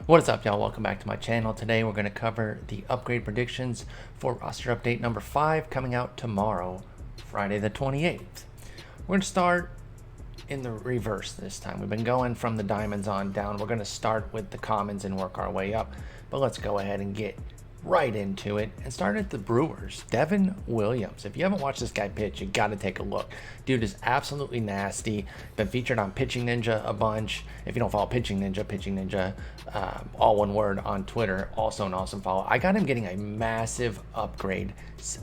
What is up, y'all? Welcome back to my channel. Today we're going to cover the upgrade predictions for roster update number 5 coming out tomorrow, Friday the 28th. We're going to start in the reverse this time. We've been going from the diamonds on down. We're going to start with the commons and work our way up. But let's go ahead and get right into it and start at the Brewers. Devin Williams. If you haven't watched this guy pitch, you got to take a look. Dude is absolutely nasty. Been featured on Pitching Ninja a bunch. If you don't follow Pitching Ninja, all one word on Twitter, also an awesome follow. I got him getting a massive upgrade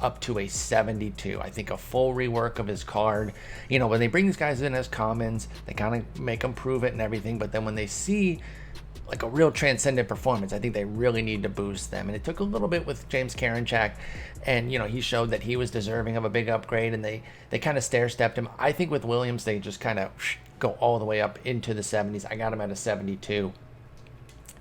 up to a 72. I think a full rework of his card. You know, when they bring these guys in as commons, they kind of make them prove it and everything, but then when they see like a real transcendent performance, I think they really need to boost them. And it took a little bit with James Karinchak, and he showed that he was deserving of a big upgrade, and they kind of stair-stepped him. I think with Williams, they just kind of go all the way up into the 70s. I got him at a 72.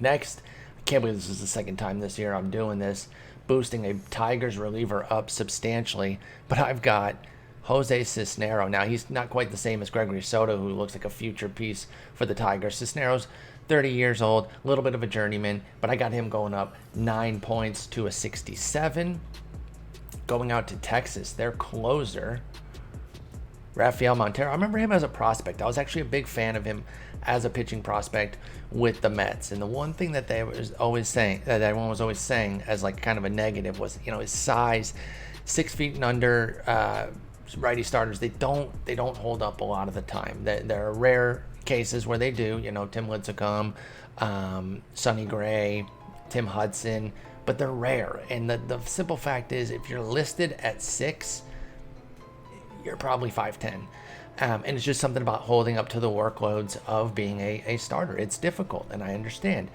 Next, I can't believe this is the second time this year I'm doing this, boosting a Tigers reliever up substantially, but I've got Jose Cisnero. Now, he's not quite the same as Gregory Soto, who looks like a future piece for the Tigers. Cisnero's 30 years old, a little bit of a journeyman, but I got him going up 9 points to a 67. Going out to Texas, their closer, Rafael Montero. I remember him as a prospect. I was actually a big fan of him as a pitching prospect with the Mets. And the one thing that they was always saying, that everyone was always saying as like kind of a negative, was his size, 6 feet and under. Righty starters, they don't hold up a lot of the time. There are rare cases where they do, Tim Lincecum, Sonny Gray, Tim Hudson, but they're rare. And the simple fact is, if you're listed at 6, you're probably 5'10". And it's just something about holding up to the workloads of being a starter. It's difficult, and I understand.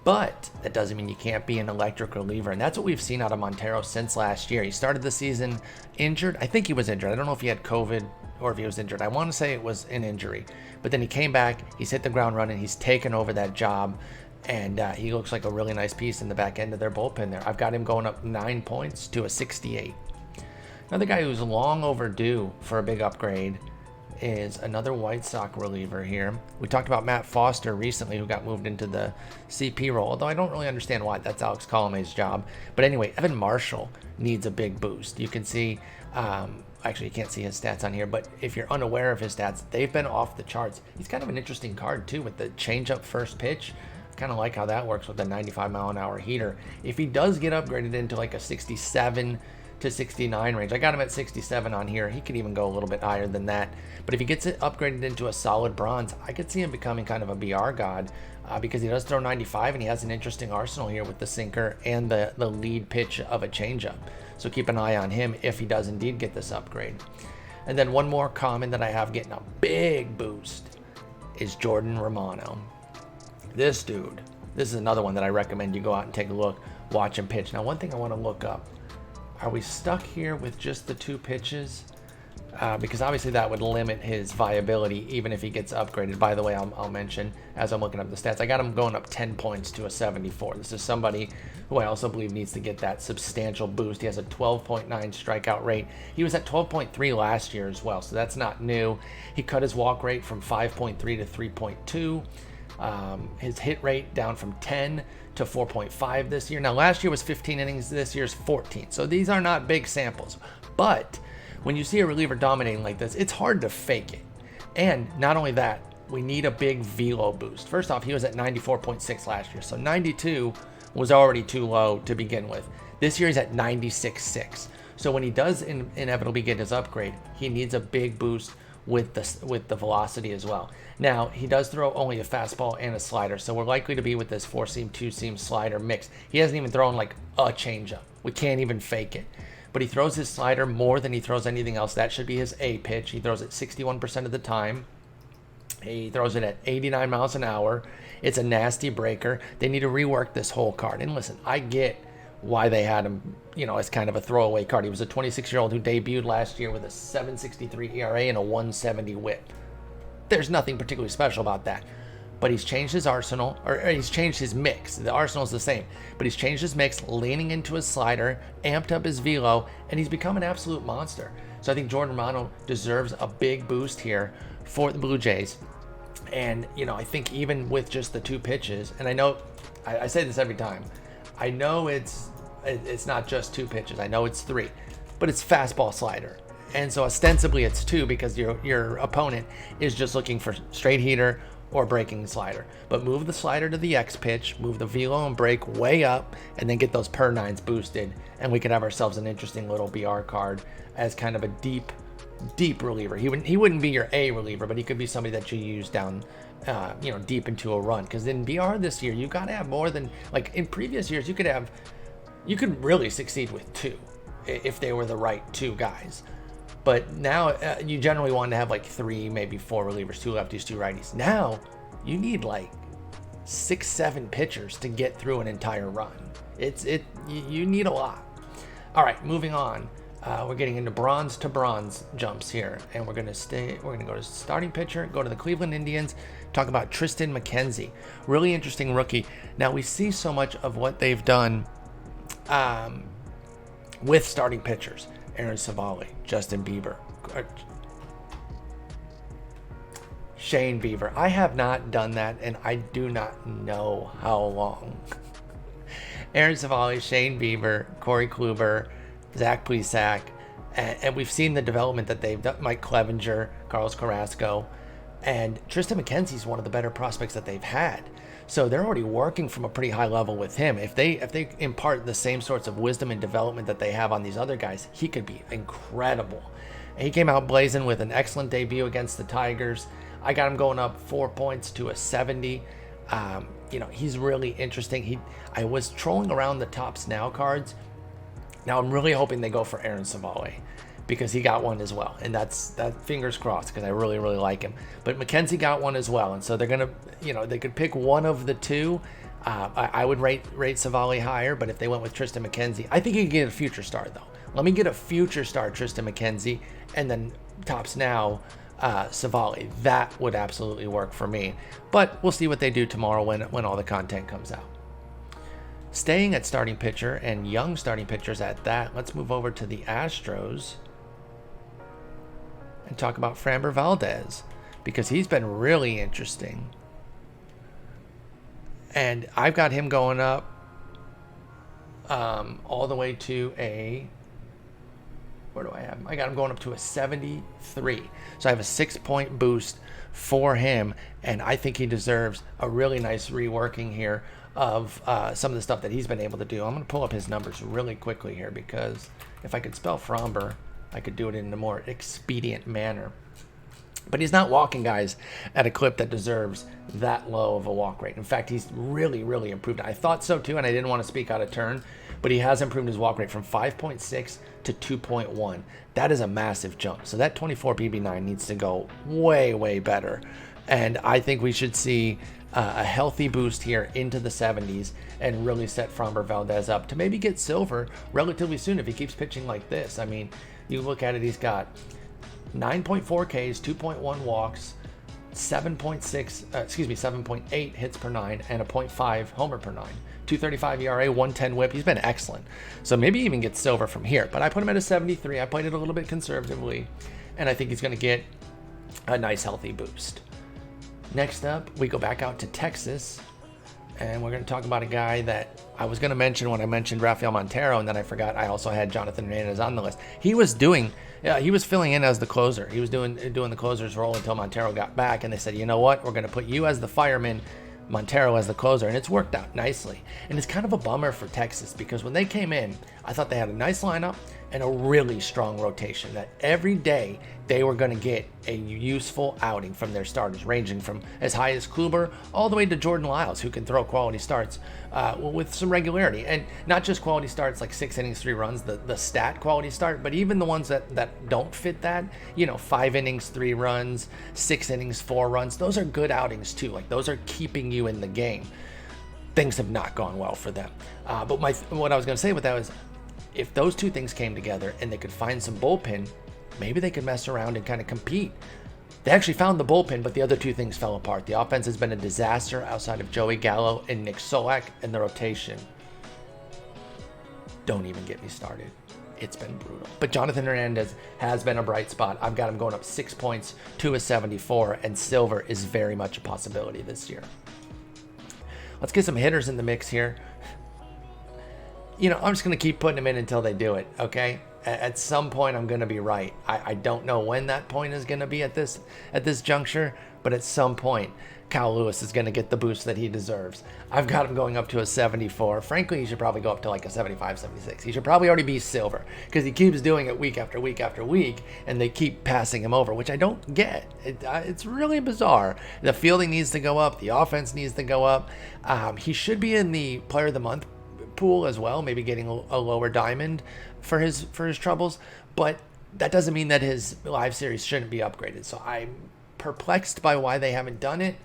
But that doesn't mean you can't be an electric reliever. And that's what we've seen out of Montero since last year. He started the season injured. I think he was injured. I don't know if he had COVID or if he was injured. I want to say it was an injury. But then he came back. He's hit the ground running. He's taken over that job. And he looks like a really nice piece in the back end of their bullpen there. I've got him going up 9 points to a 68. Another guy who's long overdue for a big upgrade is another White Sox reliever here. We talked about Matt Foster recently, who got moved into the CP role, although I don't really understand why. That's Alex Colomé's job. But anyway, Evan Marshall needs a big boost. You can see, actually you can't see his stats on here, but if you're unaware of his stats, they've been off the charts. He's kind of an interesting card too, with the change-up first pitch. Kind of like how that works with the 95-mile-an-hour heater. If he does get upgraded into like a 67 to 69 range, I got him at 67 on here. He could even go a little bit higher than that. But if he gets it upgraded into a solid bronze, I could see him becoming kind of a BR god, because he does throw 95 and he has an interesting arsenal here with the sinker and the lead pitch of a changeup. So keep an eye on him if he does indeed get this upgrade. And then one more common that I have getting a big boost is Jordan Romano. This dude, this is another one that I recommend you go out and take a look, watch him pitch. Now, one thing I want to look up, are we stuck here with just the 2 pitches? Because obviously that would limit his viability even if he gets upgraded. By the way, I'll mention as I'm looking up the stats, I got him going up 10 points to a 74. This is somebody who I also believe needs to get that substantial boost. He has a 12.9 strikeout rate. He was at 12.3 last year as well, so that's not new. He cut his walk rate from 5.3 to 3.2. His hit rate down from 10 to 4.5 this year. Now, last year was 15 innings. This year's 14. So these are not big samples. But when you see a reliever dominating like this, it's hard to fake it. And not only that, we need a big velo boost. First off, he was at 94.6 last year. So 92 was already too low to begin with. This year he's at 96.6. So when he does inevitably get his upgrade, he needs a big boost with the velocity as well. Now, he does throw only a fastball and a slider, so we're likely to be with this 4-seam, 2-seam slider mix. He hasn't even thrown like a changeup. We can't even fake it. But he throws his slider more than he throws anything else. That should be his A pitch. He throws it 61% of the time. He throws it at 89 miles an hour. It's a nasty breaker. They need to rework this whole card. And listen, I get why they had him, as kind of a throwaway card. He was a 26-year-old who debuted last year with a 7.63 ERA and a 170 WHIP. There's nothing particularly special about that. But he's changed his arsenal, or he's changed his mix. The arsenal's the same, but he's changed his mix, leaning into his slider, amped up his velo, and he's become an absolute monster. So I think Jordan Romano deserves a big boost here for the Blue Jays. And, you know, I think even with just the 2 pitches, and I know I say this every time, I know it's not just 2 pitches. I know it's 3, but it's fastball slider. And so ostensibly it's 2 because your opponent is just looking for straight heater or breaking slider. But move the slider to the X pitch, move the velo and break way up, and then get those per 9s boosted. And we could have ourselves an interesting little BR card as kind of a deep reliever. He wouldn't be your A reliever, but he could be somebody that you use down, you know, deep into a run. Because in BR this year, you got to have more than, like in previous years, you could really succeed with 2 if they were the right 2 guys. But now you generally want to have like 3, maybe 4 relievers, 2 lefties, 2 righties. Now you need like 6, 7 pitchers to get through an entire run. You need a lot. All right, moving on. We're getting into bronze to bronze jumps here, and we're gonna go to starting pitcher, go to the Cleveland Indians, talk about Tristan McKenzie. Really interesting rookie. Now we see so much of what they've done with starting pitchers. Aaron Savali, Justin Bieber, Shane Bieber. I have not done that, and I do not know how long. Aaron Savali, Shane Bieber, Corey Kluber, Zach Plesac, and we've seen the development that they've done. Mike Clevenger, Carlos Carrasco, and Tristan McKenzie's one of the better prospects that they've had. So they're already working from a pretty high level with him. If they impart the same sorts of wisdom and development that they have on these other guys, he could be incredible. And he came out blazing with an excellent debut against the Tigers. I got him going up 4 points to a 70. You know, he's really interesting. I was trolling around the Tops Now cards. Now I'm really hoping they go for Aaron Savali, because he got one as well, and that's fingers crossed, because I really like him. But McKenzie got one as well, and so they're gonna, you know, they could pick one of the 2. I would rate Savali higher, but if they went with Tristan McKenzie, I think he could get a future star though. Let me get a future star Tristan McKenzie, and then Tops Now Savali. That would absolutely work for me. But we'll see what they do tomorrow when all the content comes out. Staying at starting pitcher, and young starting pitchers at that, let's move over to the Astros and talk about Framber Valdez, because he's been really interesting. And I've got him going up all the way to a, where do I have him? I got him going up to a 73. So I have a 6-point boost for him, and I think he deserves a really nice reworking here of some of the stuff that he's been able to do. I'm going to pull up his numbers really quickly here, because if I could spell Framber, I could do it in a more expedient manner. But he's not walking guys at a clip that deserves that low of a walk rate. In fact, he's really improved. I thought so too, and I didn't want to speak out of turn, but he has improved his walk rate from 5.6 to 2.1. That is a massive jump. So that 24 BB9 needs to go way better. And I think we should see a healthy boost here into the 70s and really set Framber Valdez up to maybe get silver relatively soon if he keeps pitching like this. I mean, you look at it, he's got 9.4 Ks, 2.1 walks, 7.8 hits per 9, and a 0.5 homer per 9. 235 ERA, 110 whip. He's been excellent. So maybe even get silver from here. But I put him at a 73. I played it a little bit conservatively, and I think he's going to get a nice healthy boost. Next up, we go back out to Texas, and we're going to talk about a guy that I was going to mention when I mentioned Rafael Montero, and then I forgot I also had Jonathan Hernandez on the list. He was filling in as the closer. He was doing the closer's role until Montero got back, and they said, you know what, we're going to put you as the fireman, Montero as the closer, and it's worked out nicely. And it's kind of a bummer for Texas, because when they came in, I thought they had a nice lineup and a really strong rotation, that every day they were going to get a useful outing from their starters, ranging from as high as Kluber all the way to Jordan Lyles, who can throw quality starts with some regularity. And not just quality starts like 6 innings, 3 runs, the stat quality start, but even the ones that don't fit that, 5 innings, 3 runs, 6 innings, 4 runs. Those are good outings too. Like, those are keeping you in the game. Things have not gone well for them. But what I was going to say with that was, if those two things came together and they could find some bullpen, maybe they could mess around and kind of compete. They actually found the bullpen, but the other two things fell apart. The offense has been a disaster outside of Joey Gallo and Nick Solak, and the rotation. Don't even get me started. it's been brutal. But Jonathan Hernandez has been a bright spot. I've got him going up 6 points to a 74, and silver is very much a possibility this year. Let's get some hitters in the mix here. I'm just going to keep putting them in until they do it, okay? At some point, I'm going to be right. I don't know when that point is going to be at this juncture, but at some point, Kyle Lewis is going to get the boost that he deserves. I've got him going up to a 74. Frankly, he should probably go up to like a 75, 76. He should probably already be silver because he keeps doing it week after week after week, and they keep passing him over, which I don't get. It's really bizarre. The fielding needs to go up. The offense needs to go up. He should be in the Player of the Month pool as well, maybe getting a lower diamond for his troubles, but that doesn't mean that his live series shouldn't be upgraded. So I'm perplexed by why they haven't done it,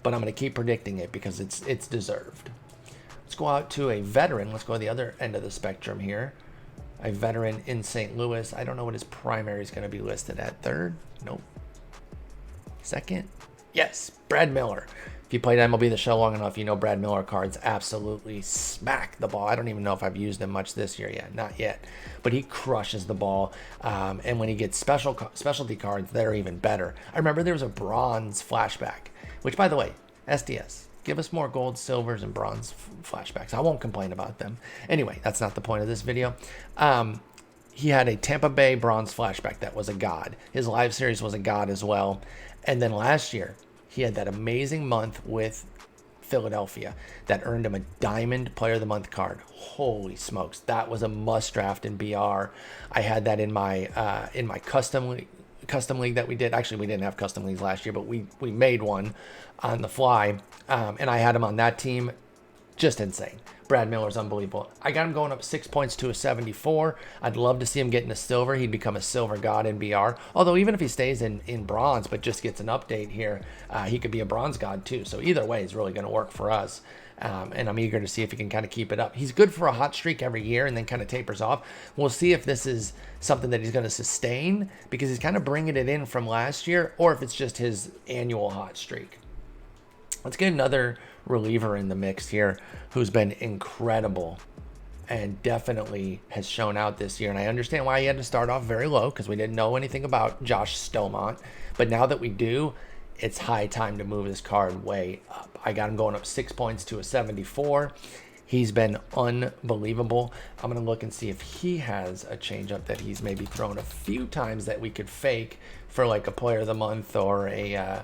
but I'm going to keep predicting it because it's deserved. Let's go out to a veteran. Let's go to the other end of the spectrum here. A veteran in St. Louis. I don't know what his primary is going to be listed at. Third? Nope. Second? Yes, Brad Miller. If you played MLB The Show long enough, you know Brad Miller cards absolutely smack the ball. I don't even know if I've used them much this year yet. Not yet. But he crushes the ball. And when he gets specialty cards, they're even better. I remember there was a bronze flashback, which, by the way, SDS, give us more gold, silvers, and bronze flashbacks. I won't complain about them. Anyway, that's not the point of this video. He had a Tampa Bay bronze flashback that was a god. His live series was a god as well. And then last year, he had that amazing month with Philadelphia that earned him a Diamond Player of the Month card. Holy smokes, that was a must draft in BR. I had that in my custom league that we did. Actually, we didn't have custom leagues last year, but we made one on the fly, and I had him on that team. Just insane. Brad Miller's unbelievable. I got him going up 6 points to a 74. I'd love to see him get into silver. He'd become a silver god in BR. Although even if he stays in bronze but just gets an update here, he could be a bronze god too. So either way is really going to work for us. And I'm eager to see if he can kind of keep it up. He's good for a hot streak every year and then kind of tapers off. We'll see if this is something that he's going to sustain because he's kind of bringing it in from last year, or if it's just his annual hot streak. Let's get another reliever in the mix here who's been incredible and definitely has shown out this year. And I understand why he had to start off very low because we didn't know anything about Josh Stomont. But now that we do, it's high time to move this card way up. I got him going up 6 points to a 74. He's been unbelievable. I'm going to look and see if he has a changeup that he's maybe thrown a few times that we could fake for like a Player of the Month or a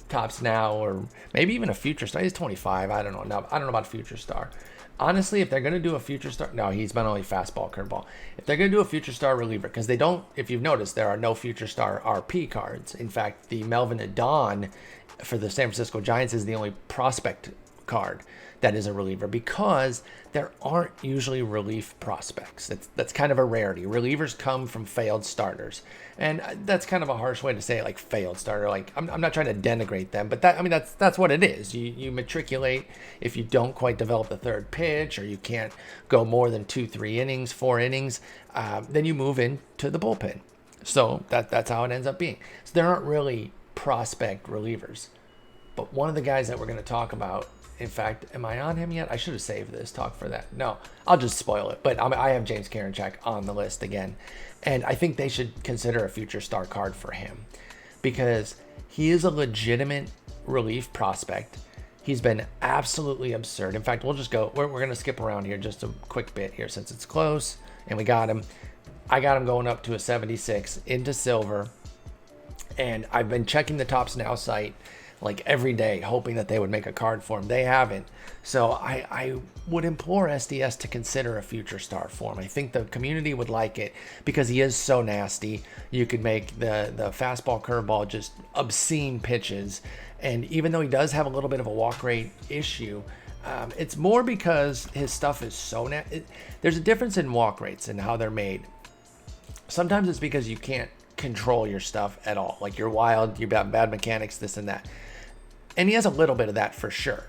Tops Now, or maybe even a Future Star. He's 25. I don't know. No, I don't know about Future Star. Honestly, if they're going to do a Future Star, no, he's been only fastball, curveball. If they're going to do a Future Star reliever, because they don't, if you've noticed, there are no Future Star RP cards. In fact, the Melvin Adon for the San Francisco Giants is the only prospect card that is a reliever because there aren't usually relief prospects. That's kind of a rarity. Relievers come from failed starters. And that's kind of a harsh way to say it, like failed starter. Like I'm not trying to denigrate them, but that's what it is. You matriculate if you don't quite develop the third pitch, or you can't go more than 2, 3 innings, 4 innings, then you move into the bullpen. So that's how it ends up being. So there aren't really prospect relievers. But one of the guys that we're going to talk about, in fact, am I on him yet? I should have saved this talk for that. No, I'll just spoil it. But I have James Karinchak on the list again. And I think they should consider a Future Star card for him because he is a legitimate relief prospect. He's been absolutely absurd. In fact, we'll just go, we're going to skip around here just a quick bit here since it's close. And we got him. I got him going up to a 76 into silver. And I've been checking the Tops Now site like every day, hoping that they would make a card for him. They haven't. So I would implore SDS to consider a Future Star for him. I think the community would like it because he is so nasty. You could make the fastball, curveball just obscene pitches. And even though he does have a little bit of a walk rate issue, it's more because his stuff is so nasty. There's a difference in walk rates and how they're made. Sometimes it's because you can't control your stuff at all. Like you're wild, you've got bad mechanics, this and that. And he has a little bit of that for sure.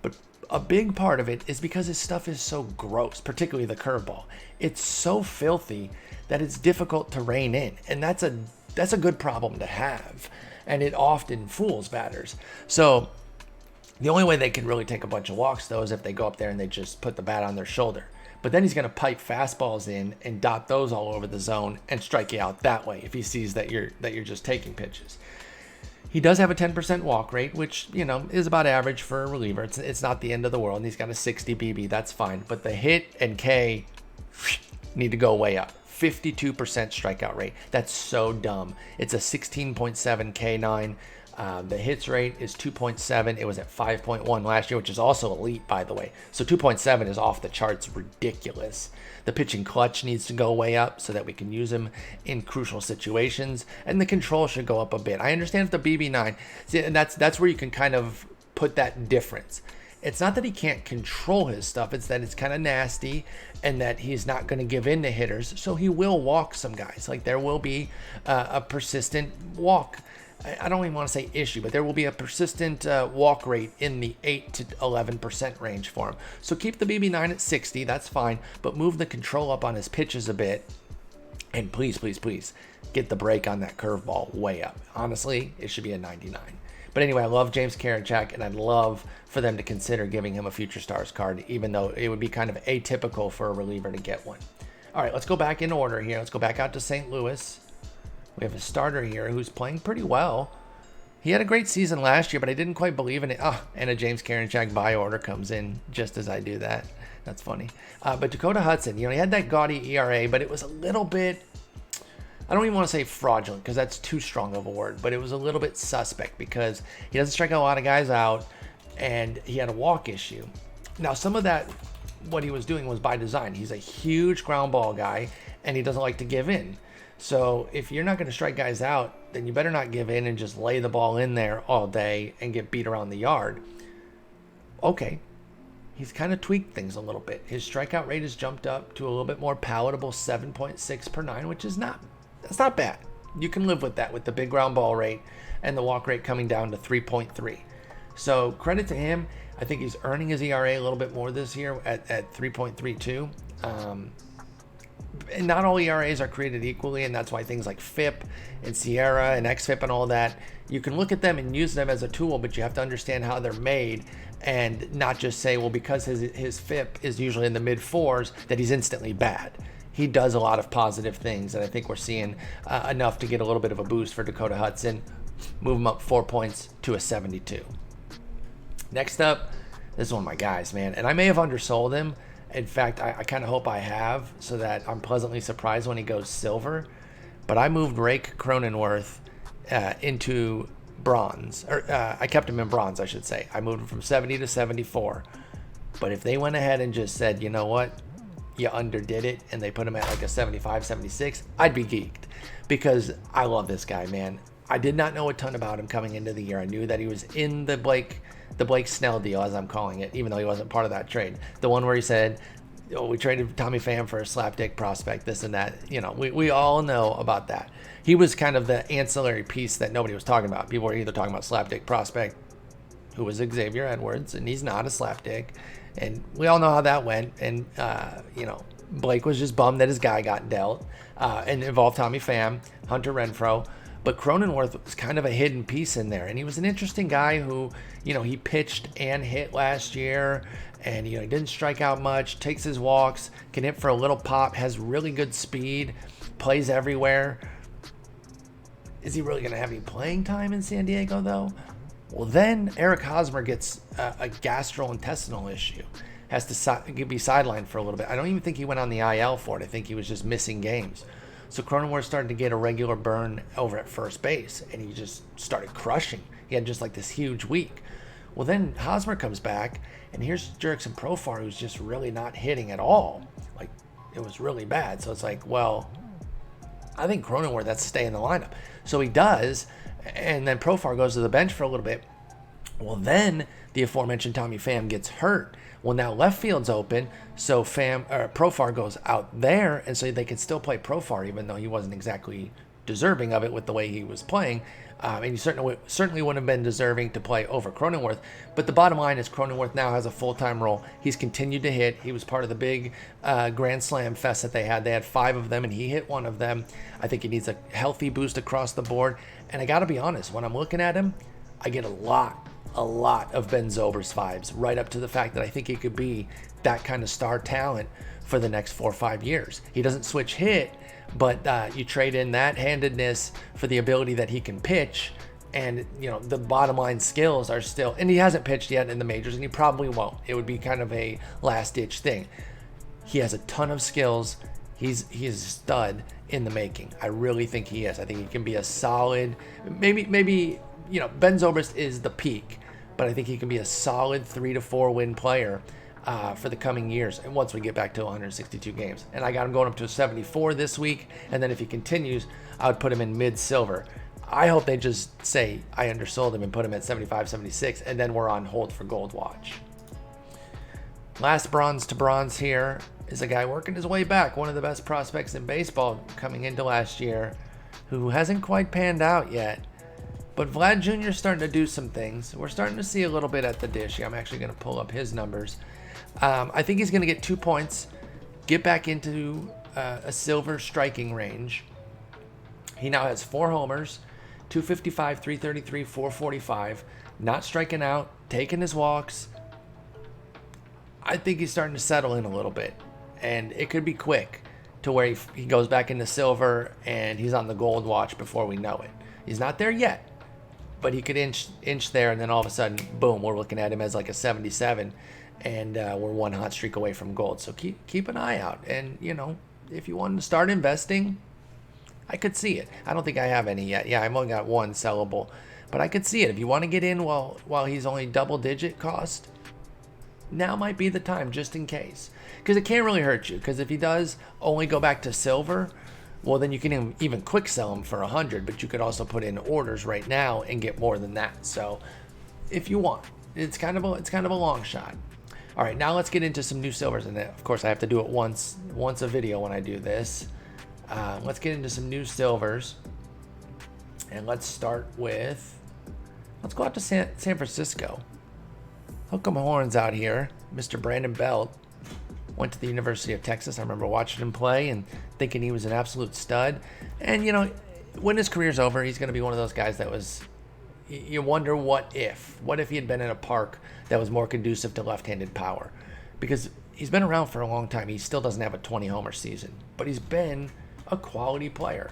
But a big part of it is because his stuff is so gross, particularly the curveball. It's so filthy that it's difficult to rein in. And that's a good problem to have. And it often fools batters. So the only way they can really take a bunch of walks, though, is if they go up there and they just put the bat on their shoulder. But then he's going to pipe fastballs in and dot those all over the zone and strike you out that way if he sees that you're just taking pitches. He does have a 10% walk rate, which, is about average for a reliever. It's not the end of the world. And he's got a 60 BB. That's fine. But the hit and K need to go way up. 52% strikeout rate. That's so dumb. It's a 16.7 K9. The hits rate is 2.7. It was at 5.1 last year, which is also elite, by the way. So 2.7 is off the charts ridiculous. The pitching clutch needs to go way up so that we can use him in crucial situations. And the control should go up a bit. I understand if the BB9, see, and that's where you can kind of put that difference. It's not that he can't control his stuff. It's that it's kind of nasty and that he's not going to give in to hitters. So he will walk some guys. Like there will be a persistent walk. I don't even want to say issue, but there will be a persistent walk rate in the 8 to 11% range for him. So keep the BB9 at 60. That's fine. But move the control up on his pitches a bit. And please, please, please get the break on that curveball way up. Honestly, it should be a 99. But anyway, I love James Karinchak, and I'd love for them to consider giving him a Future Stars card, even though it would be kind of atypical for a reliever to get one. All right, let's go back in order here. Let's go back out to St. Louis. We have a starter here who's playing pretty well. He had a great season last year, but I didn't quite believe in it. And a James Karinchak buy order comes in just as I do that. That's funny. But Dakota Hudson, he had that gaudy ERA, but it was a little bit, I don't even want to say fraudulent because that's too strong of a word, but it was a little bit suspect because he doesn't strike a lot of guys out and he had a walk issue. Now, some of that, what he was doing was by design. He's a huge ground ball guy and he doesn't like to give in. So if you're not going to strike guys out, then you better not give in and just lay the ball in there all day and get beat around the yard. Okay, he's kind of tweaked things a little bit. His strikeout rate has jumped up to a little bit more palatable 7.6 per 9, which is that's not bad. You can live with that with the big ground ball rate and the walk rate coming down to 3.3. So credit to him. I think he's earning his ERA a little bit more this year at 3.32. And not all ERAs are created equally, and that's why things like FIP and Sierra and XFIP and all that, you can look at them and use them as a tool, but you have to understand how they're made and not just say, well, because his FIP is usually in the mid-4s, that he's instantly bad. He does a lot of positive things, and I think we're seeing enough to get a little bit of a boost for Dakota Hudson, move him up 4 points to a 72. Next up, this is one of my guys, man, and I may have undersold him. In fact, I kind of hope I have so that I'm pleasantly surprised when he goes silver. But I moved Rake Cronenworth into bronze. Or I kept him in bronze, I should say. I moved him from 70 to 74. But if they went ahead and just said, you know what, you underdid it, and they put him at like a 75, 76, I'd be geeked. Because I love this guy, man. I did not know a ton about him coming into the year. I knew that he was in the Blake Snell deal, as I'm calling it, even though he wasn't part of that trade. The one where he said, we traded Tommy Pham for a slapdick prospect, this and that. We all know about that. He was kind of the ancillary piece that nobody was talking about. People were either talking about slapdick prospect, who was Xavier Edwards, and he's not a slapdick. And we all know how that went. And, Blake was just bummed that his guy got dealt and involved Tommy Pham, Hunter Renfroe. But Cronenworth was kind of a hidden piece in there. And he was an interesting guy who, he pitched and hit last year. And, he didn't strike out much, takes his walks, can hit for a little pop, has really good speed, plays everywhere. Is he really going to have any playing time in San Diego, though? Well, then Eric Hosmer gets a gastrointestinal issue. Has to be sidelined for a little bit. I don't even think he went on the IL for it. I think he was just missing games. So Cronenworth started to get a regular burn over at first base, and he just started crushing. He had just like this huge week. Well, then Hosmer comes back, and here's Jurickson Profar, who's just really not hitting at all. Like, it was really bad. So it's like, well, I think Cronenworth has to stay in the lineup. So he does, and then Profar goes to the bench for a little bit. Well, then the aforementioned Tommy Pham gets hurt. Well, now left field's open, so Profar goes out there, and so they can still play Profar, even though he wasn't exactly deserving of it with the way he was playing. And he certainly wouldn't have been deserving to play over Cronenworth. But the bottom line is Cronenworth now has a full-time role. He's continued to hit. He was part of the big Grand Slam fest that they had. They had 5 of them, and he hit one of them. I think he needs a healthy boost across the board. And I got to be honest, when I'm looking at him, I get a lot a lot of Ben Zobrist vibes, right up to the fact that I think he could be that kind of star talent for the next 4 or 5 years. He doesn't switch hit, but you trade in that handedness for the ability that he can pitch, and the bottom line skills are still, and he hasn't pitched yet in the majors, and he probably won't. It would be kind of a last ditch thing. He has a ton of skills. He's a stud in the making. I really think he is. I think he can be a solid, maybe Ben Zobrist is the peak, but I think he can be a solid 3 to 4 win player for the coming years, and once we get back to 162 games. And I got him going up to a 74 this week, and then if he continues, I would put him in mid-silver. I hope they just say I undersold him and put him at 75, 76, and then we're on hold for Gold Watch. Last bronze to bronze here is a guy working his way back, one of the best prospects in baseball coming into last year, who hasn't quite panned out yet. But Vlad Jr. is starting to do some things. We're starting to see a little bit at the dish. I'm actually going to pull up his numbers. I think he's going to get 2 points, get back into a silver striking range. He now has 4 homers, 255, 333, 445, not striking out, taking his walks. I think he's starting to settle in a little bit, and it could be quick to where he goes back into silver and he's on the Gold Watch before we know it. He's not there yet, but he could inch there, and then all of a sudden, boom, we're looking at him as like a 77, and we're one hot streak away from gold. So keep an eye out, and if you wanted to start investing, I could see it. I don't think I have any yet. Yeah, I've only got 1 sellable, but I could see it. If you want to get in while he's only double-digit cost, now might be the time, just in case, because it can't really hurt you. Because if he does only go back to silver, well, then you can even quick sell him for 100, but you could also put in orders right now and get more than that. So if you want, it's kind of a long shot. All right, now let's get into some new silvers, and of course I have to do it once a video when I do this. Let's get into some new silvers, and let's go out to San Francisco. Hook 'em horns out here. Mr. Brandon Belt went to the University of Texas. I remember watching him play and thinking he was an absolute stud. And when his career's over, he's going to be one of those guys that was, you wonder what if he had been in a park that was more conducive to left-handed power, because he's been around for a long time. He still doesn't have a 20 homer season, but he's been a quality player.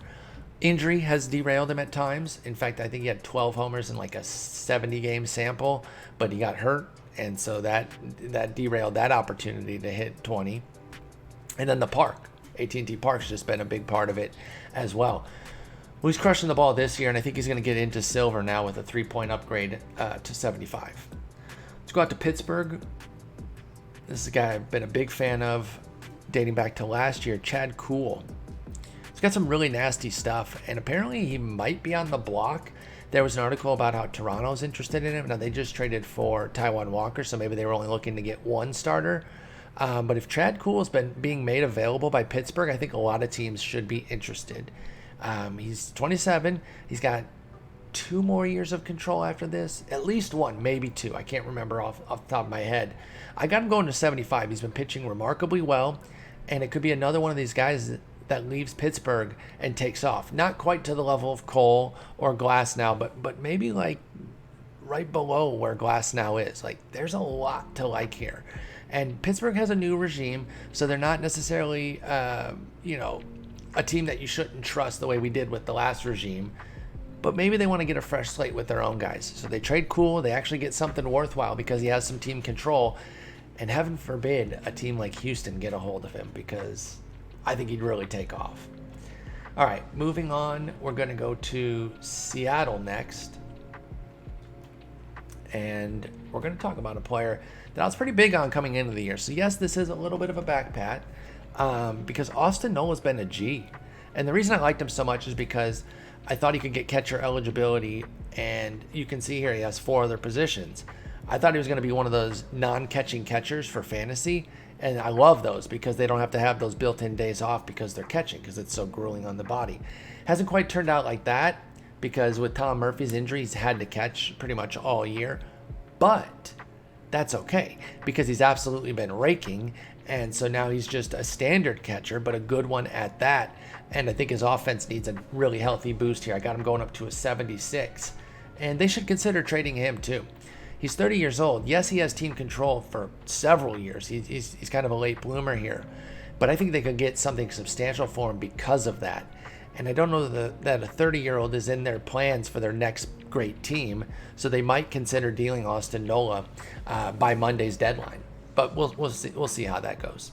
Injury has derailed him at times. In fact, I think he had 12 homers in like a 70 game sample, but he got hurt, and so that derailed that opportunity to hit 20. And then the park, AT&T Park's just been a big part of it as well. Well, he's crushing the ball this year, and I think he's going to get into silver now with a 3-point upgrade to 75. Let's go out to Pittsburgh. This is a guy I've been a big fan of dating back to last year, Chad Kuhl. He's got some really nasty stuff, and apparently he might be on the block. There was an article about how Toronto's interested in him. Now, they just traded for Taijuan Walker, so maybe they were only looking to get 1 starter. But if Chad Kuhl has been being made available by Pittsburgh, I think a lot of teams should be interested. He's 27. He's got 2 more years of control after this. At least 1, maybe 2. I can't remember off the top of my head. I got him going to 75. He's been pitching remarkably well, and it could be another one of these guys that leaves Pittsburgh and takes off. Not quite to the level of Cole or Glasnow, but maybe like right below where Glasnow is. Like, there's a lot to like here. And Pittsburgh has a new regime, so they're not necessarily, a team that you shouldn't trust the way we did with the last regime. But maybe they want to get a fresh slate with their own guys. So they trade Kuhl. They actually get something worthwhile because he has some team control. And heaven forbid a team like Houston get a hold of him, because I think he'd really take off. All right, moving on. We're going to go to Seattle next. And we're going to talk about a player that I was pretty big on coming into the year. So yes, this is a little bit of a back pat because Austin Nola's been a G. And the reason I liked him so much is because I thought he could get catcher eligibility. And you can see here he has 4 other positions. I thought he was going to be one of those non-catching catchers for fantasy. And I love those because they don't have to have those built-in days off because they're catching, because it's so grueling on the body. Hasn't quite turned out like that because with Tom Murphy's injury, he's had to catch pretty much all year. But that's okay because he's absolutely been raking. And so now he's just a standard catcher, but a good one at that. And I think his offense needs a really healthy boost here. I got him going up to a 76. And they should consider trading him too. He's 30 years old. Yes, he has team control for several years. He's kind of a late bloomer here. But I think they could get something substantial for him because of that. And I don't know that a 30-year-old is in their plans for their next great team. So they might consider dealing Austin Nola by Monday's deadline. But we'll see how that goes.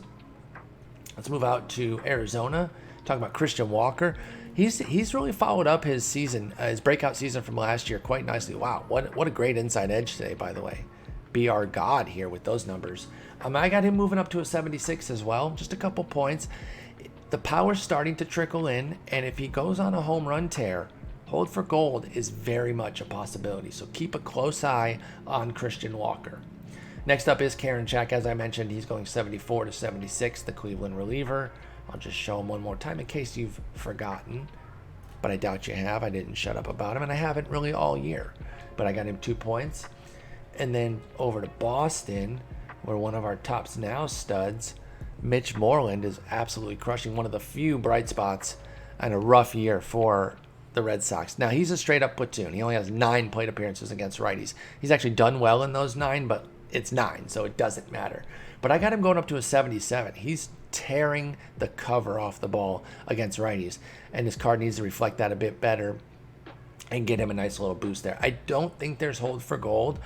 Let's move out to Arizona. Talking about Christian Walker. He's really followed up his season, his breakout season from last year quite nicely. Wow, what a great inside edge today, by the way. Be our God here with those numbers. I got him moving up to a 76 as well, just a couple points. The power's starting to trickle in, and if he goes on a home run tear, hold for gold is very much a possibility. So keep a close eye on Christian Walker. Next up is Karinchak. As I mentioned, he's going 74 to 76, the Cleveland reliever. I'll just show him one more time in case you've forgotten. But I doubt you have. I didn't shut up about him, and I haven't really all year. But I got him 2 points. And then over to Boston, where one of our tops now studs, Mitch Moreland, is absolutely crushing. One of the few bright spots in a rough year for the Red Sox. Now, he's a straight-up platoon. He only has 9 plate appearances against righties. He's actually done well in those 9, but it's 9, so it doesn't matter. But I got him going up to a 77. He's tearing the cover off the ball against righties, and his card needs to reflect that a bit better and get him a nice little boost there. I don't think there's hold for gold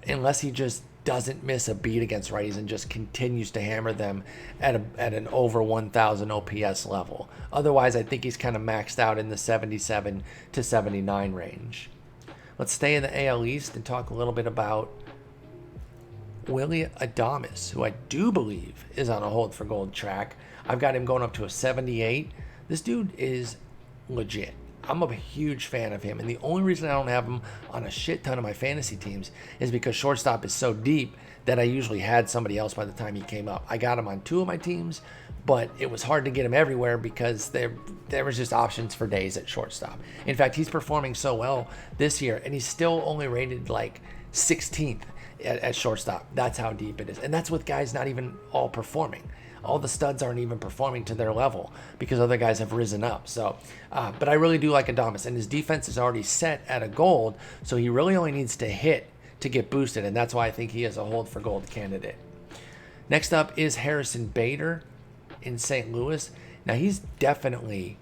unless he just doesn't miss a beat against righties and just continues to hammer them at an over 1,000 OPS level. Otherwise, I think he's kind of maxed out in the 77 to 79 range. Let's stay in the AL East and talk a little bit about Willy Adames, who I do believe is on a hold for gold track. I've got him going up to a 78. This dude is legit. I'm a huge fan of him, and the only reason I don't have him on a shit ton of my fantasy teams is because shortstop is so deep that I usually had somebody else by the time he came up. I got him on 2 of my teams, but it was hard to get him everywhere because there was just options for days at shortstop. In fact, he's performing so well this year, and he's still only rated like 16th at shortstop. That's how deep it is. And that's with guys not even all performing. All the studs aren't even performing to their level because other guys have risen up. So, but I really do like Adames, and his defense is already set at a gold, so he really only needs to hit to get boosted, and that's why I think he is a hold for gold candidate. Next up is Harrison Bader in St. Louis. Now, he's definitely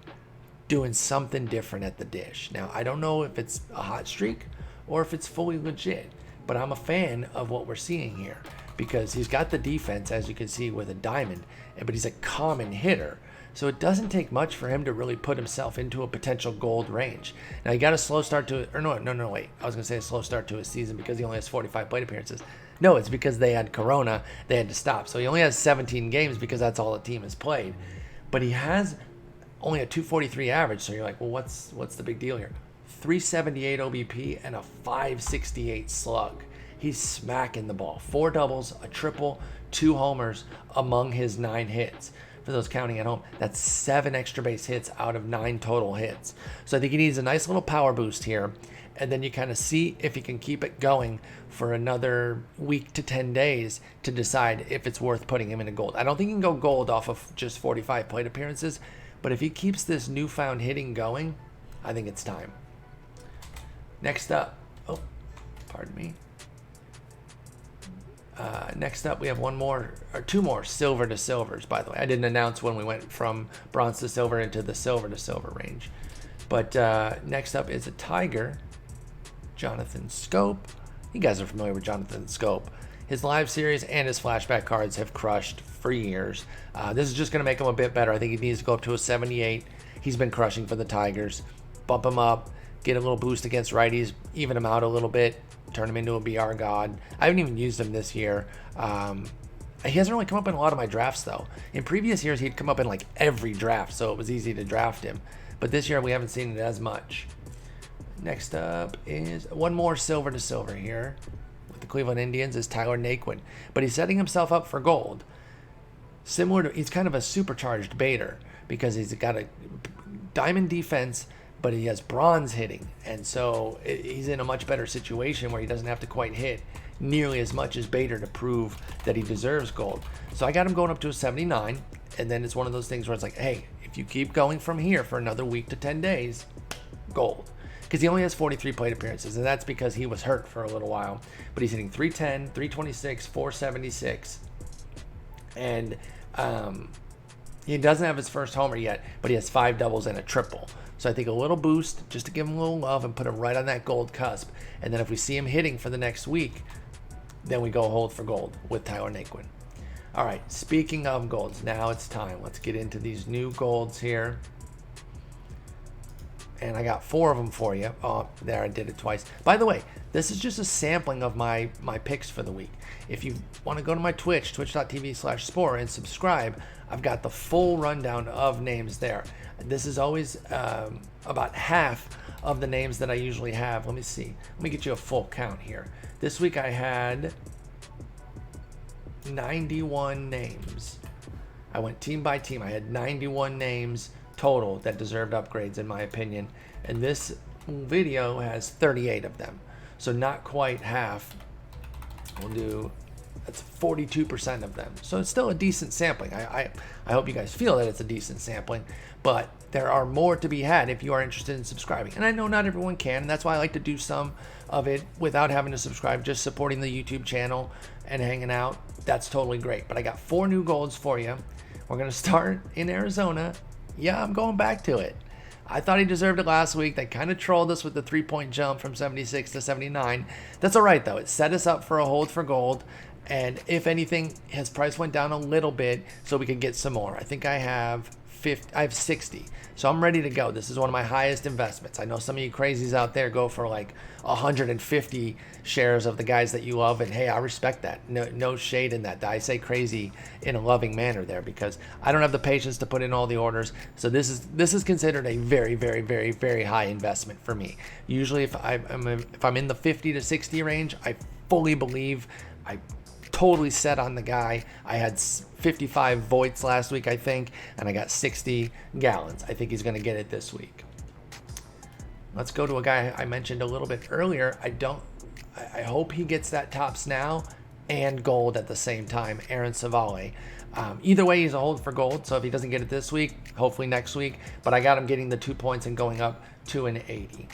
doing something different at the dish. Now, I don't know if it's a hot streak or if it's fully legit, but I'm a fan of what we're seeing here because he's got the defense, as you can see, with a diamond, but he's a common hitter. So it doesn't take much for him to really put himself into a potential gold range. Now, he got a slow start to it, or no, wait. I was going to say a slow start to his season because he only has 45 plate appearances. No, it's because they had Corona. They had to stop. So he only has 17 games because that's all the team has played. But he has only a 243 average. So you're like, well, what's the big deal here? 378 OBP and a 568 slug. He's smacking the ball. 4 doubles, a triple, 2 homers among his 9 hits. For those counting at home, that's 7 extra base hits out of 9 total hits. So I think he needs a nice little power boost here. And then you kind of see if he can keep it going for another week to 10 days to decide if it's worth putting him into gold. I don't think he can go gold off of just 45 plate appearances. But if he keeps this newfound hitting going, I think it's time. Next up, pardon me. Next up, we have 2 more silver to silvers, by the way. I didn't announce when we went from bronze to silver into the silver to silver range. But next up is a Tiger, Jonathan Schoop. You guys are familiar with Jonathan Schoop. His live series and his flashback cards have crushed for years. This is just going to make him a bit better. I think he needs to go up to a 78. He's been crushing for the Tigers. Bump him up, get a little boost against righties, even him out a little bit, turn him into a BR god. I haven't even used him this year. He hasn't really come up in a lot of my drafts, though. In previous years, he'd come up in like every draft, so it was easy to draft him. But this year, we haven't seen it as much. Next up is one more silver to silver here with the Cleveland Indians is Tyler Naquin. But he's setting himself up for gold. He's kind of a supercharged Bader because he's got a diamond defense, but he has bronze hitting, and so he's in a much better situation where he doesn't have to quite hit nearly as much as Bader to prove that he deserves gold. So I got him going up to a 79, and then it's one of those things where it's like, hey, if you keep going from here for another week to 10 days, gold. because he only has 43 plate appearances, and that's because he was hurt for a little while. But he's hitting 310, 326, 476, and he doesn't have his first homer yet, but he has 5 doubles and a triple. So I think a little boost just to give him a little love and put him right on that gold cusp. And then if we see him hitting for the next week, then we go hold for gold with Tyler Naquin. All right, speaking of golds, now it's time. Let's get into these new golds here. And I got 4 of them for you. Oh, there, I did it twice. By the way, this is just a sampling of my picks for the week. If you want to go to my Twitch, twitch.tv/spore, and subscribe, I've got the full rundown of names there. This is always about half of the names that I usually have. Let me see. Let me get you a full count here. This week I had 91 names. I went team by team. I had 91 names total that deserved upgrades in my opinion, and this video has 38 of them, so not quite half. We'll do, that's 42% of them, so it's still a decent sampling. I hope you guys feel that it's a decent sampling, but there are more to be had if you are interested in subscribing, and I know not everyone can, and that's why I like to do some of it without having to subscribe, just supporting the YouTube channel and hanging out. That's totally great. But I got 4 new golds for you. We're gonna start in Arizona. Yeah, I'm going back to it. I thought he deserved it last week. They kind of trolled us with the 3-point jump from 76 to 79. That's all right, though. It set us up for a hold for gold. And if anything, his price went down a little bit so we could get some more. I think I have 60. So I'm ready to go. This is one of my highest investments. I know some of you crazies out there go for like 150 shares of the guys that you love, and hey, I respect that. No shade in that. I say crazy in a loving manner there because I don't have the patience to put in all the orders. So this is considered a very, very, very, very high investment for me. Usually if I'm in the 50 to 60 range, I fully believe I totally set on the guy. I had 55 voits last week, I think, and I got 60 gallons. I think he's going to get it this week. Let's go to a guy I mentioned a little bit earlier. I hope he gets that tops now and gold at the same time, Aaron Savale. Either way, he's a hold for gold, so if he doesn't get it this week, hopefully next week, but I got him getting the 2 points and going up to an 80.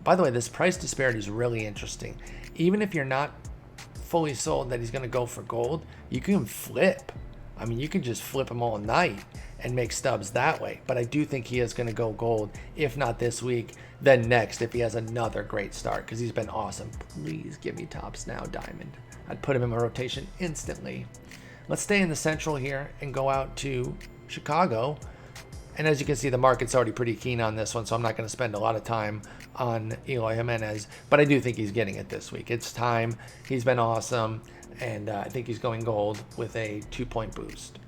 By the way, this price disparity is really interesting. Even if you're not fully sold that he's going to go for gold, you can flip. I mean, you can just flip him all night and make stubs that way. But I do think he is going to go gold, if not this week, then next, if he has another great start, because he's been awesome. Please give me tops now, Diamond. I'd put him in my rotation instantly. Let's stay in the Central here and go out to Chicago. And as you can see, the market's already pretty keen on this one, so I'm not going to spend a lot of time on Eloy Jimenez, but I do think he's getting it this week. It's time. He's been awesome, and I think he's going gold with a 2-point boost.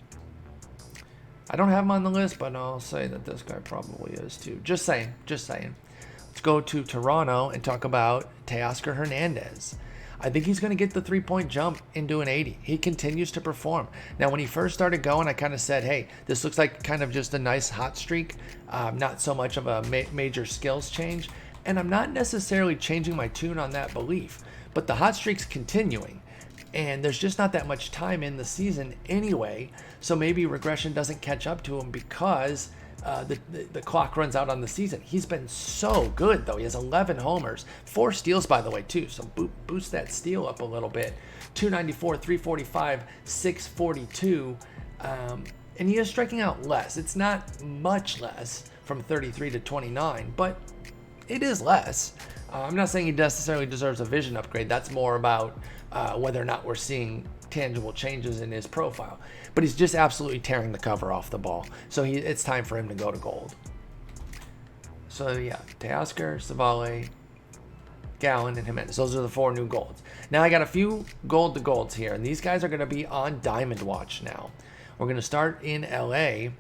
I don't have him on the list, but I'll say that this guy probably is too. Just saying. Let's go to Toronto and talk about Teoscar Hernandez. I think he's going to get the 3-point jump into an 80. He continues to perform. Now, when he first started going, I kind of said, hey, this looks like kind of just a nice hot streak, not so much of a major skills change. And I'm not necessarily changing my tune on that belief, but the hot streak's continuing. And there's just not that much time in the season anyway, so maybe regression doesn't catch up to him because the clock runs out on the season. He's been so good, though. He has 11 homers, 4 steals, by the way, too. So boost that steal up a little bit. 294, 345, 642. And he is striking out less. It's not much less from 33 to 29, but it is less. I'm not saying he necessarily deserves a vision upgrade. That's more about whether or not we're seeing tangible changes in his profile. But he's just absolutely tearing the cover off the ball. So it's time for him to go to gold. So yeah, Teoscar, Savale, Gallen, and Jimenez. Those are the 4 new golds. Now I got a few gold to golds here, and these guys are going to be on Diamond Watch now. We're going to start in LA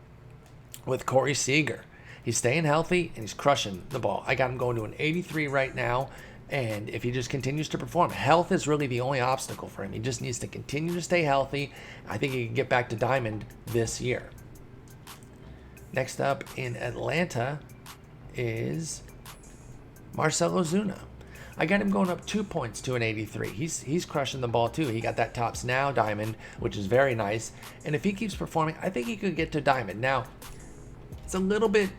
with Corey Seager. He's staying healthy and he's crushing the ball. I got him going to an 83 right now. And if he just continues to perform, health is really the only obstacle for him. He just needs to continue to stay healthy. I think he can get back to Diamond this year. Next up in Atlanta is Marcell Ozuna. I got him going up 2 points to an 83. He's crushing the ball too. He got that tops now Diamond, which is very nice. And if he keeps performing, I think he could get to Diamond. Now, it's a little bit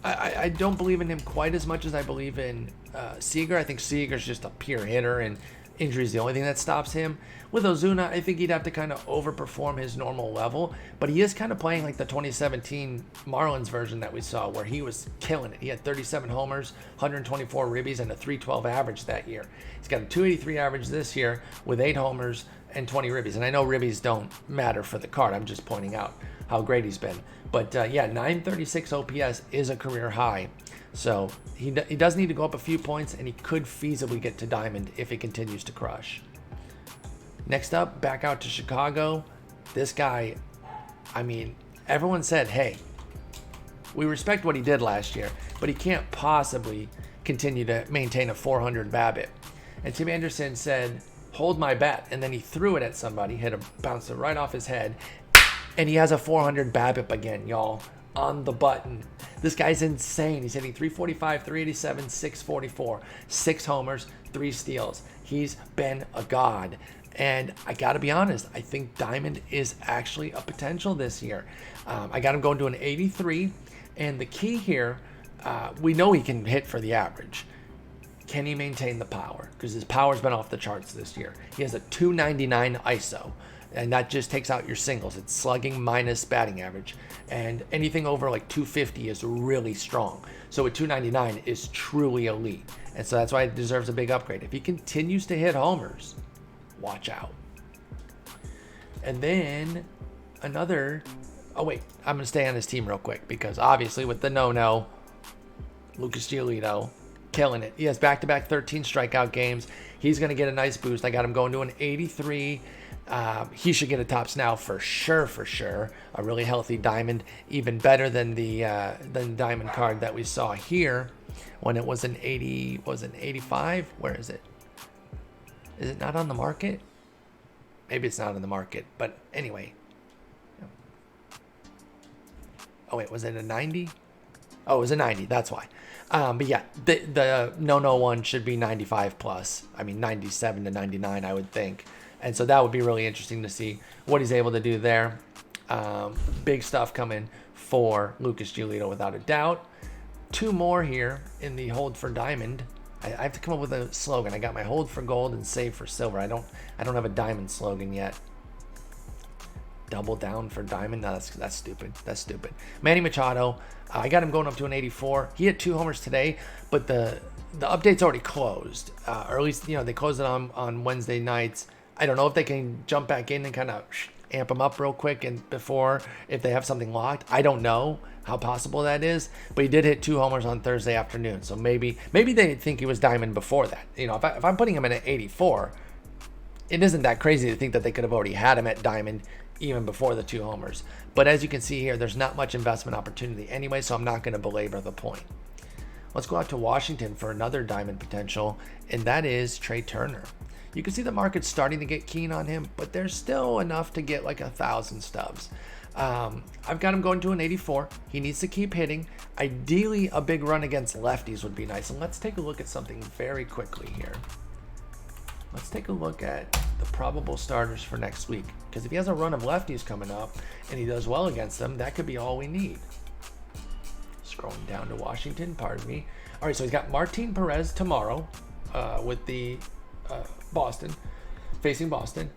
I don't believe in him quite as much as I believe in Seager. I think Seager's just a pure hitter, and injury is the only thing that stops him. With Ozuna, I think he'd have to kind of overperform his normal level, but he is kind of playing like the 2017 Marlins version that we saw, where he was killing it. He had 37 homers, 124 ribbies, and a 312 average that year. He's got a 283 average this year with 8 homers and 20 ribbies. And I know ribbies don't matter for the card. I'm just pointing out how great he's been. But yeah, 936 OPS is a career high. So he does need to go up a few points, and he could feasibly get to diamond if he continues to crush. Next up, back out to Chicago. This guy, I mean, everyone said, hey, we respect what he did last year, but he can't possibly continue to maintain a 400 BABIP. And Tim Anderson said, hold my bat. And then he threw it at somebody, bounced it right off his head. And he has a 400 BABIP again, y'all, on the button. This guy's insane. He's hitting 345, 387, 644, 6 homers, 3 steals. He's been a god. And I got to be honest, I think diamond is actually a potential this year. I got him going to an 83. And the key here, we know he can hit for the average. Can he maintain the power? Because his power's been off the charts this year. He has a 299 ISO. And that just takes out your singles. It's slugging minus batting average. And anything over like 250 is really strong. So a 299 is truly elite. And so that's why it deserves a big upgrade. If he continues to hit homers, watch out. And then another... Oh, wait. I'm going to stay on his team real quick. Because obviously with the no-no, Lucas Giolito, killing it. He has back-to-back 13 strikeout games. He's going to get a nice boost. I got him going to an 83. He should get a tops now for sure. A really healthy diamond, even better than the diamond card that we saw here when it was an 80. Was it an 85? Where is it? Is it not on the market? Maybe it's not on the market, but anyway. Oh wait, was it a 90? Oh, it was a 90. That's why. But yeah, the no one should be 95 plus. I mean, 97 to 99, I would think. And so that would be really interesting to see what he's able to do there. Big stuff coming for Lucas Giolito without a doubt. 2 more here in the hold for diamond. I have to come up with a slogan. I got my hold for gold and save for silver. I don't have a diamond slogan yet. Double down for diamond. No, that's stupid. That's stupid. Manny Machado. I got him going up to an 84. He hit 2 homers today, but the update's already closed. Or at least, they closed it on Wednesday nights. I don't know if they can jump back in and kind of amp them up real quick and before, if they have something locked. I don't know how possible that is, but he did hit 2 homers on Thursday afternoon. So maybe they think he was diamond before that. If I'm putting him in at 84, it isn't that crazy to think that they could have already had him at diamond even before the 2 homers. But as you can see here, there's not much investment opportunity anyway, so I'm not going to belabor the point. Let's go out to Washington for another diamond potential, and that is Trey Turner. You can see the market's starting to get keen on him, but there's still enough to get like 1,000 stubs. I've got him going to an 84. He needs to keep hitting. Ideally, a big run against lefties would be nice. And let's take a look at something very quickly here. Let's take a look at the probable starters for next week. Because if he has a run of lefties coming up and he does well against them, that could be all we need. Scrolling down to Washington, pardon me. All right, so he's got Martin Perez tomorrow with the Boston, facing Boston.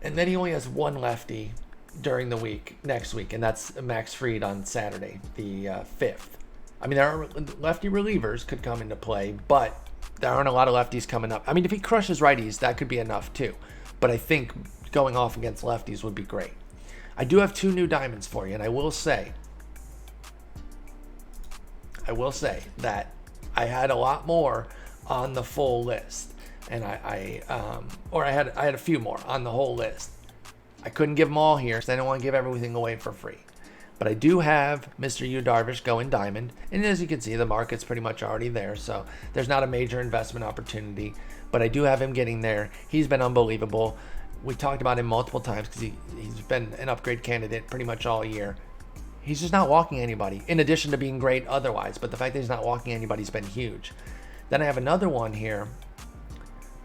And then he only has 1 lefty during the week, next week, and that's Max Fried on Saturday, the 5th. I mean, there are lefty relievers could come into play, but there aren't a lot of lefties coming up. I mean, if he crushes righties, that could be enough too. But I think going off against lefties would be great. I do have 2 new diamonds for you, and I will say that I had a lot more on the full list, and I had a few more on the whole list. I couldn't give them all here because I don't want to give everything away for free. But I do have Mr. Yu Darvish going diamond. And as you can see, the market's pretty much already there. So there's not a major investment opportunity. But I do have him getting there. He's been unbelievable. We talked about him multiple times because he's been an upgrade candidate pretty much all year. He's just not walking anybody, in addition to being great otherwise. But the fact that he's not walking anybody has been huge. Then I have another one here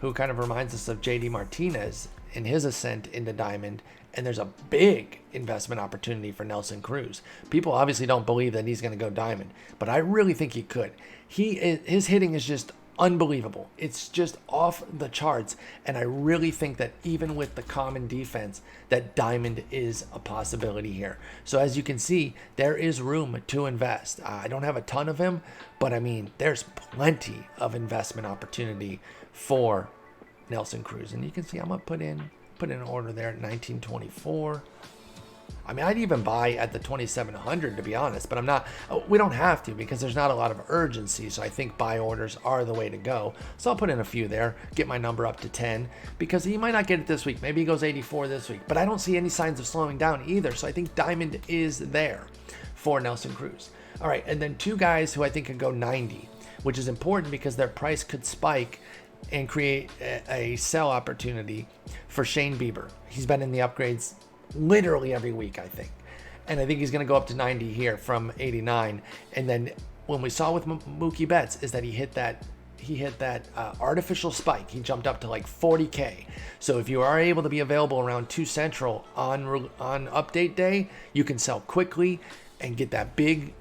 who kind of reminds us of JD Martinez in his ascent into diamond, And there's a big investment opportunity for Nelson Cruz. People obviously don't believe that he's going to go diamond, but I really think he could. His hitting is just unbelievable. It's just off the charts. And I really think that even with the common defense, that diamond is a possibility here. So as you can see, there is room to invest. I don't have a ton of him, but I mean, there's plenty of investment opportunity for Nelson Cruz. And you can see I'm going to put in an order there at 1924. I mean, I'd even buy at the 2700 to be honest, but I'm not. We don't have to because there's not a lot of urgency. So I think buy orders are the way to go. So I'll put in a few there, get my number up to 10 because he might not get it this week. Maybe he goes 84 this week, but I don't see any signs of slowing down either. So I think diamond is there for Nelson Cruz. All right, and then two guys who I think could go 90, which is important because their price could spike and create a sell opportunity for Shane Bieber. He's been in the upgrades literally every week, I think. And I think he's going to go up to 90 here from 89. And then when we saw with Mookie Betts is that he hit that artificial spike. He jumped up to like 40K. So if you are able to be available around 2 Central on update day, you can sell quickly and get that big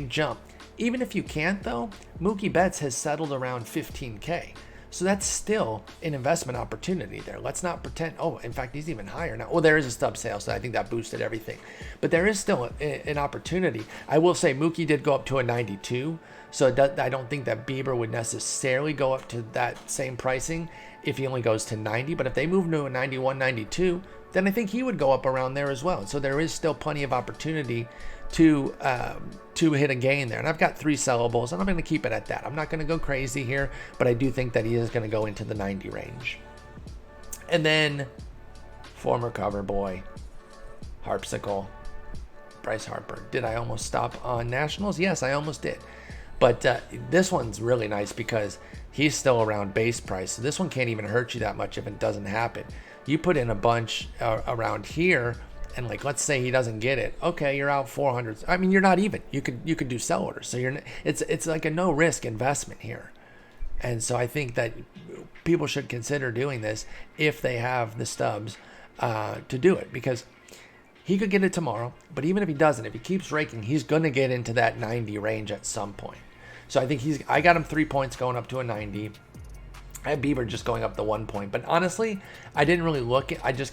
jump. Even if you can't though, Mookie Betts has settled around 15K. So that's still an investment opportunity there. Let's not pretend, oh, in fact, he's even higher now. Well, there is a stub sale, so I think that boosted everything. But there is still an opportunity. I will say Mookie did go up to a 92, so I don't think that Bieber would necessarily go up to that same pricing if he only goes to 90. But if they move to a 91, 92, then I think he would go up around there as well. So there is still plenty of opportunity to hit a gain there. And I've got 3 sellables, and I'm going to keep it at that. I'm not going to go crazy here, but I do think that he is going to go into the 90 range. And then former cover boy, Harpsicle, Bryce Harper. Did I almost stop on Nationals? Yes, I almost did. But this one's really nice because he's still around base price. So this one can't even hurt you that much if it doesn't happen. You put in a bunch around here, and like, let's say he doesn't get it. Okay, you're out 400. I mean, you're not even. You could do sell orders. So it's like a no risk investment here. And so I think that people should consider doing this if they have the stubs to do it, because he could get it tomorrow. But even if he doesn't, if he keeps raking, he's going to get into that 90 range at some point. So I think I got him 3 points going up to a 90. I had Bieber just going up the 1 point. But honestly, I didn't really look at. I just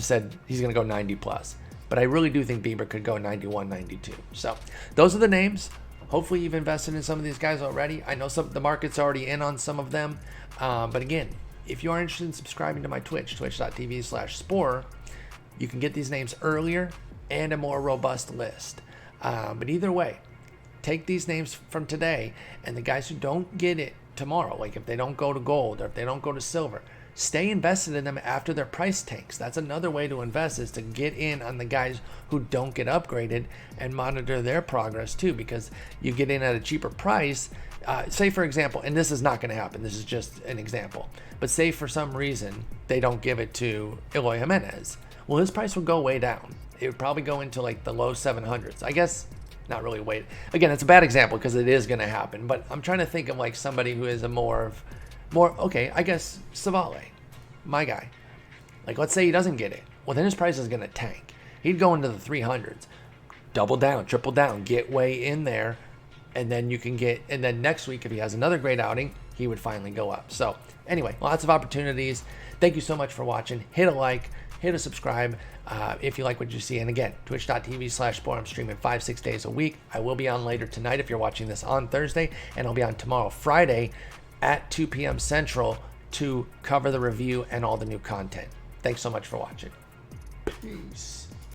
said he's going to go 90 plus. But I really do think Bieber could go 91, 92. So those are the names. Hopefully you've invested in some of these guys already. I know the market's already in on some of them. But again, if you are interested in subscribing to my Twitch, twitch.tv/Spore, you can get these names earlier and a more robust list. But either way, take these names from today, and the guys who don't get it tomorrow, like if they don't go to gold or if they don't go to silver, stay invested in them after their price tanks. That's another way to invest, is to get in on the guys who don't get upgraded and monitor their progress too, because you get in at a cheaper price. Say for example, and this is not going to happen, this is just an example, but say for some reason they don't give it to Eloy Jimenez. Well, his price would go way down. It would probably go into like the low 700s. I guess not really way. Again, it's a bad example because it is going to happen, but I'm trying to think of like somebody who is a more, okay, I guess Savale, my guy. Like, let's say he doesn't get it. Well, then his price is going to tank. He'd go into the 300s. Double down, triple down, get way in there, and then you can get, and then next week if he has another great outing, he would finally go up. So anyway, lots of opportunities. Thank you so much for watching. Hit a like, hit a subscribe if you like what you see. And again, twitch.tv/Spore. I'm streaming 5-6 days a week. I will be on later tonight if you're watching this on Thursday, and I'll be on tomorrow, Friday at 2 p.m. Central to cover the review and all the new content. Thanks so much for watching. Peace.